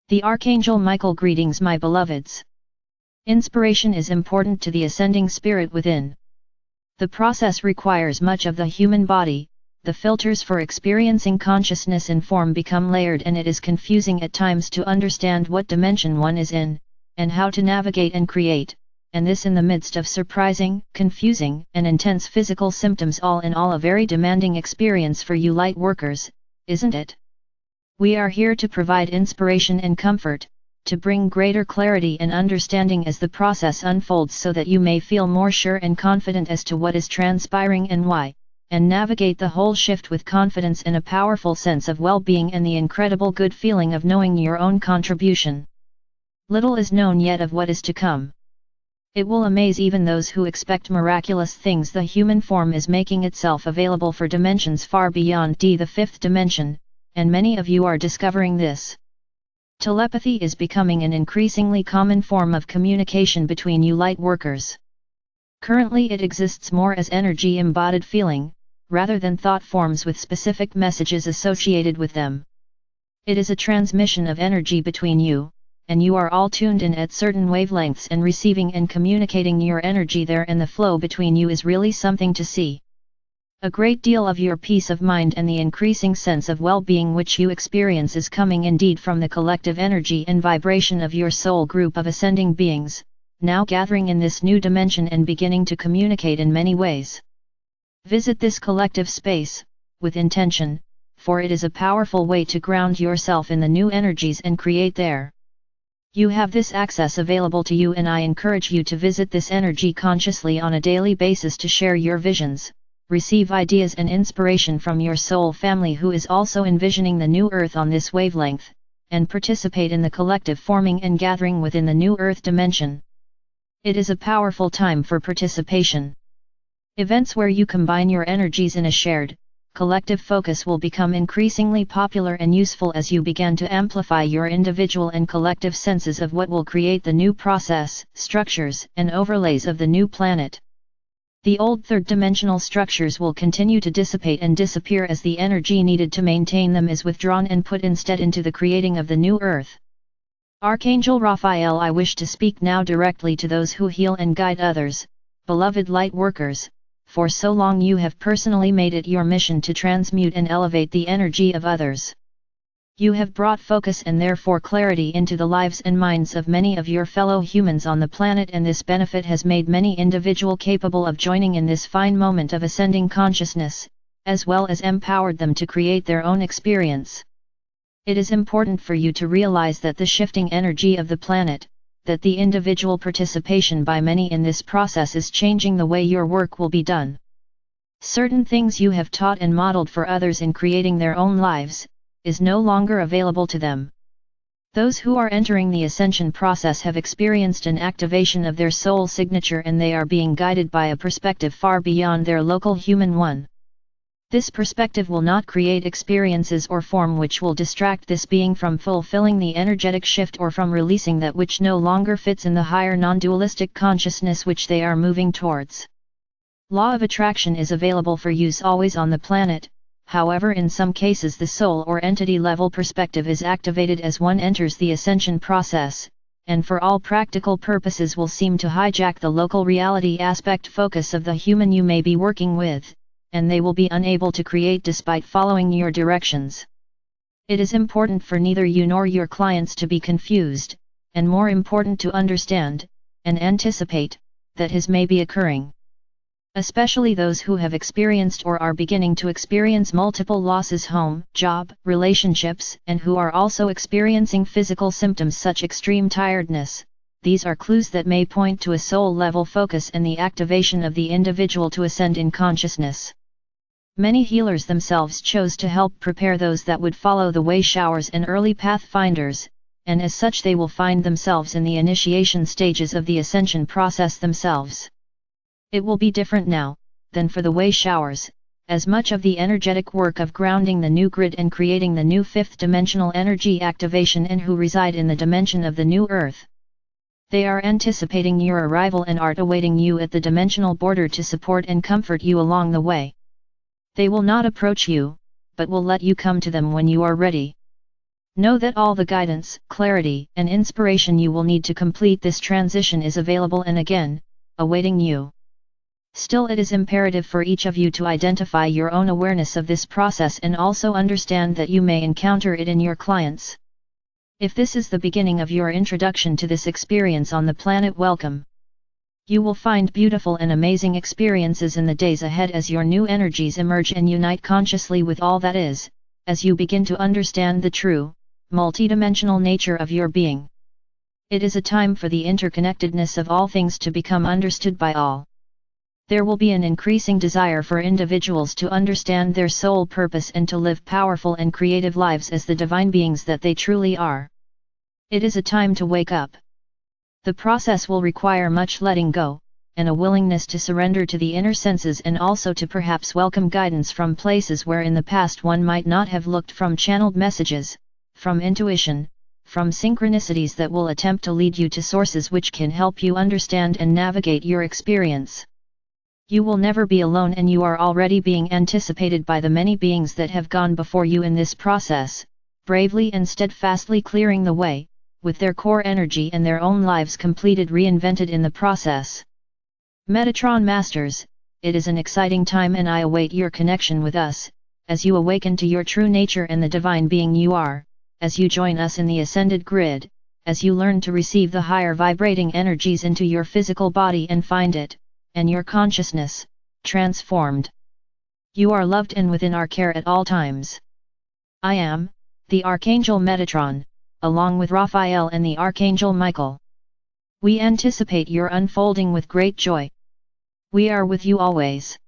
The Archangel Michael greetings my beloveds. Inspiration is important to the ascending spirit within. The process requires much of the human body, the filters for experiencing consciousness in form become layered and it is confusing at times to understand what dimension one is in, and how to navigate and create, and this in the midst of surprising, confusing, and intense physical symptoms, all in all a very demanding experience for you light workers, isn't it? We are here to provide inspiration and comfort, to bring greater clarity and understanding as the process unfolds so that you may feel more sure and confident as to what is transpiring and why, and navigate the whole shift with confidence and a powerful sense of well-being and the incredible good feeling of knowing your own contribution. Little is known yet of what is to come. It will amaze even those who expect miraculous things. The human form is making itself available for dimensions far beyond the fifth dimension, and many of you are discovering this. Telepathy is becoming an increasingly common form of communication between you light workers. Currently it exists more as energy embodied feeling, rather than thought forms with specific messages associated with them. It is a transmission of energy between you, and you are all tuned in at certain wavelengths and receiving and communicating your energy there, and the flow between you is really something to see. A great deal of your peace of mind and the increasing sense of well-being which you experience is coming indeed from the collective energy and vibration of your soul group of ascending beings, now gathering in this new dimension and beginning to communicate in many ways. Visit this collective space, with intention, for it is a powerful way to ground yourself in the new energies and create there. You have this access available to you, and I encourage you to visit this energy consciously on a daily basis to share your visions, receive ideas and inspiration from your soul family who is also envisioning the new earth on this wavelength, and participate in the collective forming and gathering within the new earth dimension. It is a powerful time for participation. Events where you combine your energies in a shared, collective focus will become increasingly popular and useful as you begin to amplify your individual and collective senses of what will create the new process, structures, and overlays of the new planet. The old third-dimensional structures will continue to dissipate and disappear as the energy needed to maintain them is withdrawn and put instead into the creating of the new earth. Archangel Raphael, I wish to speak now directly to those who heal and guide others, beloved light workers. For so long you have personally made it your mission to transmute and elevate the energy of others. You have brought focus and therefore clarity into the lives and minds of many of your fellow humans on the planet, and this benefit has made many individuals capable of joining in this fine moment of ascending consciousness, as well as empowered them to create their own experience. It is important for you to realize that the shifting energy of the planet, that the individual participation by many in this process is changing the way your work will be done. Certain things you have taught and modeled for others in creating their own lives, is no longer available to them. Those who are entering the ascension process have experienced an activation of their soul signature, and they are being guided by a perspective far beyond their local human one. This perspective will not create experiences or form which will distract this being from fulfilling the energetic shift or from releasing that which no longer fits in the higher non-dualistic consciousness which they are moving towards. Law of attraction is available for use always on the planet. However, in some cases the soul or entity level perspective is activated as one enters the ascension process, and for all practical purposes will seem to hijack the local reality aspect focus of the human you may be working with, and they will be unable to create despite following your directions. It is important for neither you nor your clients to be confused, and more important to understand, and anticipate, that his may be occurring. Especially those who have experienced or are beginning to experience multiple losses, home, job, relationships, and who are also experiencing physical symptoms such extreme tiredness. These are clues that may point to a soul-level focus and the activation of the individual to ascend in consciousness. Many healers themselves chose to help prepare those that would follow the way showers and early pathfinders, and as such they will find themselves in the initiation stages of the ascension process themselves. It will be different now, than for the way showers, as much of the energetic work of grounding the new grid and creating the new fifth-dimensional energy activation and who reside in the dimension of the new earth. They are anticipating your arrival and are awaiting you at the dimensional border to support and comfort you along the way. They will not approach you, but will let you come to them when you are ready. Know that all the guidance, clarity, and inspiration you will need to complete this transition is available and again, awaiting you. Still, it is imperative for each of you to identify your own awareness of this process and also understand that you may encounter it in your clients. If this is the beginning of your introduction to this experience on the planet, welcome. You will find beautiful and amazing experiences in the days ahead as your new energies emerge and unite consciously with all that is, as you begin to understand the true, multidimensional nature of your being. It is a time for the interconnectedness of all things to become understood by all. There will be an increasing desire for individuals to understand their soul purpose and to live powerful and creative lives as the divine beings that they truly are. It is a time to wake up. The process will require much letting go, and a willingness to surrender to the inner senses and also to perhaps welcome guidance from places where in the past one might not have looked, from channeled messages, from intuition, from synchronicities that will attempt to lead you to sources which can help you understand and navigate your experience. You will never be alone, and you are already being anticipated by the many beings that have gone before you in this process, bravely and steadfastly clearing the way, with their core energy and their own lives completed, reinvented in the process. Metatron Masters, it is an exciting time and I await your connection with us, as you awaken to your true nature and the divine being you are, as you join us in the ascended grid, as you learn to receive the higher vibrating energies into your physical body and find it, and your consciousness, transformed. You are loved and within our care at all times. I am, the Archangel Metatron, along with Raphael and the Archangel Michael. We anticipate your unfolding with great joy. We are with you always.